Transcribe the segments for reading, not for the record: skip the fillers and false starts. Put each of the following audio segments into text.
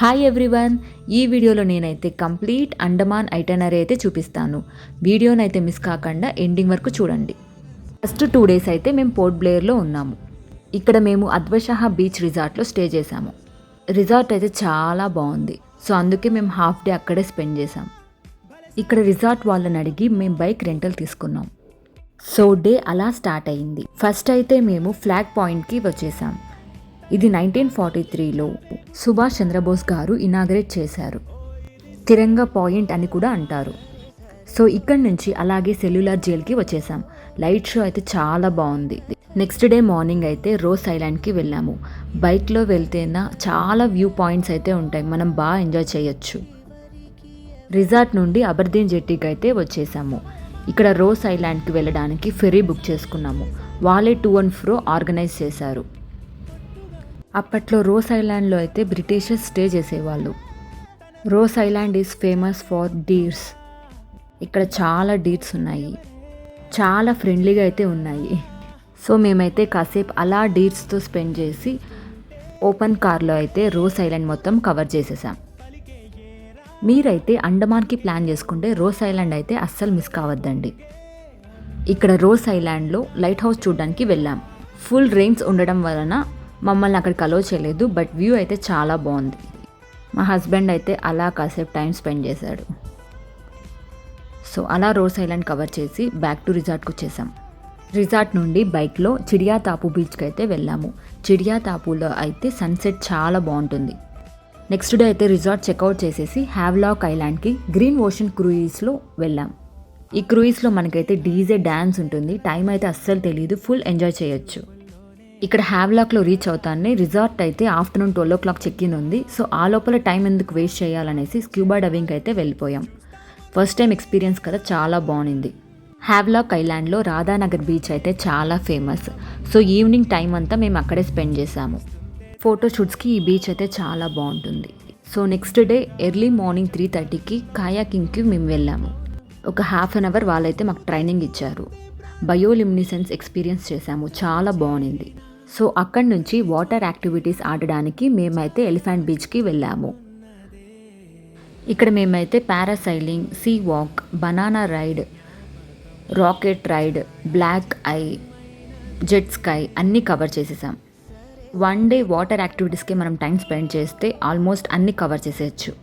Hi everyone, ఈ వీడియోలో నేనైతే కంప్లీట్ అండమాన్ ఐటనరీ అయితే చూపిస్తాను. వీడియోనైతే మిస్ కాకుండా ఎండింగ్ వరకు చూడండి. ఫస్ట్ 2 డేస్ అయితే మేము పోర్ట్ బ్లేయర్లో ఉన్నాము. ఇక్కడ మేము అద్వషహా బీచ్ రిసార్ట్లో స్టే చేసాము. రిసార్ట్ అయితే చాలా బాగుంది. సో అందుకే మేము హాఫ్ డే అక్కడే స్పెండ్ చేసాం. ఇక్కడ రిసార్ట్ వాళ్ళని అడిగి మేము బైక్ రెంటల్ తీసుకున్నాం. సో డే అలా స్టార్ట్ అయింది. ఫస్ట్ అయితే మేము ఫ్లాగ్ పాయింట్కి వచ్చేసాం. ఇది 1943లో సుభాష్ చంద్రబోస్ గారు ఇనాగరేట్ చేశారు. తిరంగా పాయింట్ అని కూడా అంటారు. సో ఇక్కడి నుంచి అలాగే సెల్యులార్ జైల్కి వచ్చేసాం. లైట్ షో అయితే చాలా బాగుంది. నెక్స్ట్ డే మార్నింగ్ అయితే రోజ్ ఐలాండ్కి వెళ్ళాము. బైక్లో వెళ్తేనా చాలా వ్యూ పాయింట్స్ అయితే ఉంటాయి, మనం బాగా ఎంజాయ్ చేయొచ్చు. రిసార్ట్ నుండి అబర్దీన్ జెట్టీకి అయితే వచ్చేసాము. ఇక్కడ రోజ్ ఐలాండ్కి వెళ్ళడానికి ఫెరీ బుక్ చేసుకున్నాము. వాళ్ళే టు అండ్ ఫ్రో ఆర్గనైజ్ చేశారు. అప్పట్లో రోజ్ ఐలాండ్లో అయితే బ్రిటిషర్స్ స్టే చేసేవాళ్ళు. Rose island is famous for deers. ఇక్కడ చాలా డీర్స్ ఉన్నాయి, చాలా ఫ్రెండ్లీగా అయితే ఉన్నాయి. సో మేమైతే కాసేపు అలా డీర్స్తో స్పెండ్ చేసి ఓపెన్ కార్లో అయితే రోజ్ ఐలాండ్ మొత్తం కవర్ చేసేసాం. మీరైతే అండమాన్కి ప్లాన్ చేసుకుంటే రోజ్ ఐలాండ్ అయితే అస్సలు మిస్ కావద్దండి. ఇక్కడ రోజ్ ఐలాండ్లో లైట్ హౌస్ చూడడానికి వెళ్ళాం. ఫుల్ రెయిన్స్ ఉండడం వలన మమ్మల్ని అక్కడికి అలో చేయలేదు, బట్ వ్యూ అయితే చాలా బాగుంది. మా హస్బెండ్ అయితే అలా కాసేపు టైం స్పెండ్ చేశాడు. సో అలా రోజ్ ఐలాండ్ కవర్ చేసి బ్యాక్ టు రిసార్ట్కి వచ్చేసాం. రిసార్ట్ నుండి బైక్లో చిడియాతాపు బీచ్కి అయితే వెళ్ళాము. చిడియాతాపులో అయితే సన్సెట్ చాలా బాగుంటుంది. నెక్స్ట్ డే అయితే రిసార్ట్ చెక్అవుట్ చేసేసి హ్యావ్లాక్ ఐలాండ్కి గ్రీన్ ఓషన్ క్రూయిజ్లో వెళ్ళాం. ఈ క్రూయిజ్లో మనకైతే డీజే డ్యాన్స్ ఉంటుంది. టైం అయితే అస్సలు తెలియదు, ఫుల్ ఎంజాయ్ చేయొచ్చు. ఇక్కడ హ్యావ్లాక్లో రీచ్ అవుతానే రిసార్ట్ అయితే ఆఫ్టర్నూన్ 12 o'clock చెక్-ఇన్ ఉంది. సో ఆ లోపల టైం ఎందుకు వేస్ట్ చేయాలనేసి స్క్యూబా డైవింగ్కి అయితే వెళ్ళిపోయాం. ఫస్ట్ టైం ఎక్స్పీరియన్స్ కదా, చాలా బాగుంది. హ్యావ్లాక్ ఐలాండ్లో రాధానగర్ బీచ్ అయితే చాలా ఫేమస్. సో ఈవినింగ్ టైం అంతా మేము అక్కడే స్పెండ్ చేసాము. ఫోటోషూట్స్కి ఈ బీచ్ అయితే చాలా బాగుంటుంది. So next day early morning 3:30కి కాయాకింగ్కి మేము వెళ్ళాము. ఒక ½ an hour వాళ్ళైతే మాకు ట్రైనింగ్ ఇచ్చారు. బయోలిమినిసెన్స్ ఎక్స్పీరియన్స్ చేసాము, చాలా బాగుంది. సో అక్కడి నుంచి వాటర్ యాక్టివిటీస్ ఆడడానికి మేమైతే ఎలిఫెంట్ బీచ్కి వెళ్ళాము. ఇక్కడ మేమైతే parasailing, sea walk, banana ride, rocket ride, black eye, jet ski అన్నీ కవర్ చేసేసాం. 1 డే వాటర్ యాక్టివిటీస్కి మనం టైం స్పెండ్ చేస్తే ఆల్మోస్ట్ అన్నీ కవర్ చేసేయచ్చు.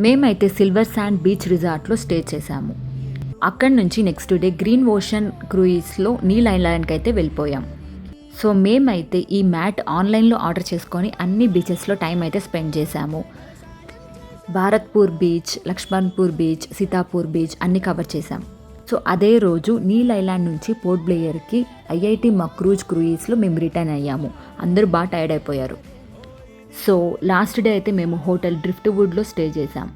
మేమైతే సిల్వర్ శాండ్ బీచ్ రిసార్ట్లో స్టే చేసాము. అక్కడి నుంచి నెక్స్ట్ డే గ్రీన్ ఓషన్ క్రూయిజ్లో నీల్ ఐలాండ్కి అయితే వెళ్ళిపోయాం. సో మేమైతే ఈ మ్యాట్ ఆన్లైన్లో ఆర్డర్ చేసుకొని అన్ని బీచెస్లో టైం అయితే స్పెండ్ చేశాము. Bharatpur beach, Lakshmanpur beach, Sitapur beach అన్నీ కవర్ చేశాం. సో అదే రోజు నీల్ ఐలాండ్ నుంచి పోర్ట్ బ్లేయర్కి ఐఐటి మక్రూజ్ క్రూయిజ్లో మేము రిటర్న్ అయ్యాము. అందరూ బాగా టైర్డ్ అయిపోయారు. సో లాస్ట్ డే అయితే మేము హోటల్ డ్రిఫ్ట్వుడ్లో స్టే చేసాం.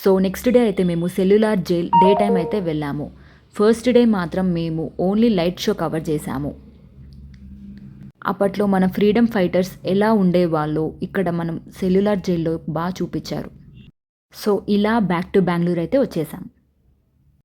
సో నెక్స్ట్ డే అయితే మేము సెల్యులార్ జైల్ డే టైం అయితే వెళ్ళాము. ఫస్ట్ డే మాత్రం మేము ఓన్లీ లైట్ షో కవర్ చేసాము. అప్పట్లో మన ఫ్రీడమ్ ఫైటర్స్ ఎలా ఉండేవాళ్ళో ఇక్కడ మనం సెల్యులార్ జైల్లో బాగా చూపించారు. సో ఇలా బ్యాక్ టు బెంగళూరు అయితే వచ్చేసాం.